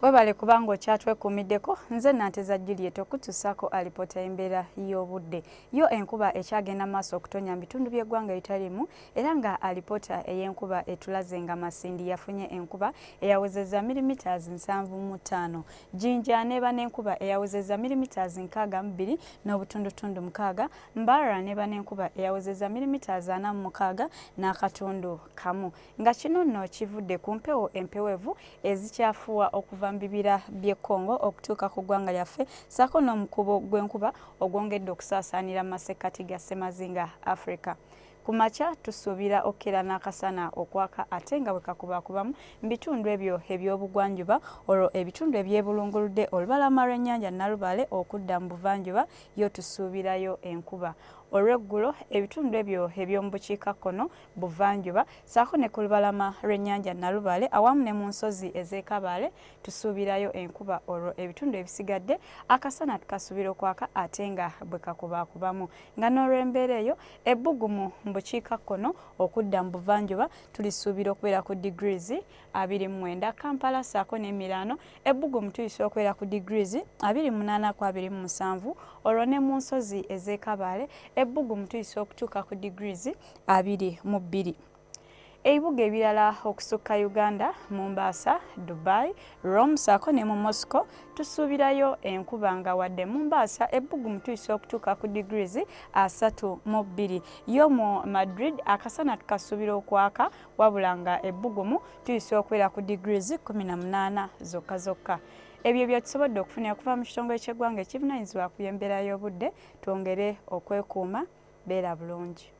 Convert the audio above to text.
Webale kubanga okyatwekuumiddeko nze Nanteza Juliet okutuusaako alipoota embeera y'obudde. Yo enkuba ekyagenda maaso okutonya mu bitundu by'eggwanga ebitaliimu era nga alipoota ey'enkuba etulaze nga Masindi yafunye enkuba eyawezezza milimitaazi 7.5. Jinja neba n'enkuba eyawezezza milimitaazi 62 n'obutundutundu 6. Mbarara neba n'enkuba eyawezezza milimitaazi 46 n'akatundu kamu. Nga kino nno kivudde ku mpewo empewevu ezikyafuwa okuva mu bibira by'e Congo okutuuka ku ggwanga lyaffe ssaako n'omukubo gw'enkuba ogwongedde okusaasaanira mu masekkati ga Ssemazinga Africa. Ku makya tusuubira okukera n'akasana okwaka ate nga bwe kakubaakubamu mu bitundu ebyo eby'obugwanjuba olwo ebitundu ebyebulunguludde olubalama lw'ennyanja Nalubale okudda mu buvanjuba yo tusuubirayo enkuba. Olw'eggulo ebitundu ebyo eby'omu bukiikakkono buvanjuba ssaako ne ku lubalama lw'ennyanja Nalubale awamu ne mu nsozi ez'e Kabale tusuubirayo enkuba olwo ebitundu ebisigadde akasana tukasuubira okwaka ate nga bwe kakubaakubamu. Nga n'olw'embeera eyo ebbugumu mu bukiikakkono okudda mu buvanjuba tulisuubira okubeera ku degrees 29. Kampala ssaako n'emirano ebbugumu tuyinza okubeera ku degrees 28 ku 27. Olwo ne mu nsozi ez'e Kabale ebbugumu tuyinza okutuuka ku degrees 22. Ebibuga ebirala okusukka Uganda, Mombasa, Dubai, Rome ssaako ne mu Moscow tusuubirayo enkuba nga wadde Mombasa ebbugumu tuyinza okutuuka ku degrees 32. Yo mu Madrid akasana tukasuubira okwaka wabula nga ebbugumu tuyinza okubeera ku degrees 18 zokka zokka. Ebyo bye tusobodde okufunira okuva mu kitongole ky'eggwanga ekivunaanyizibwa ku by'embeera y'obudde. Twongere okwekuuma, beera bulungi.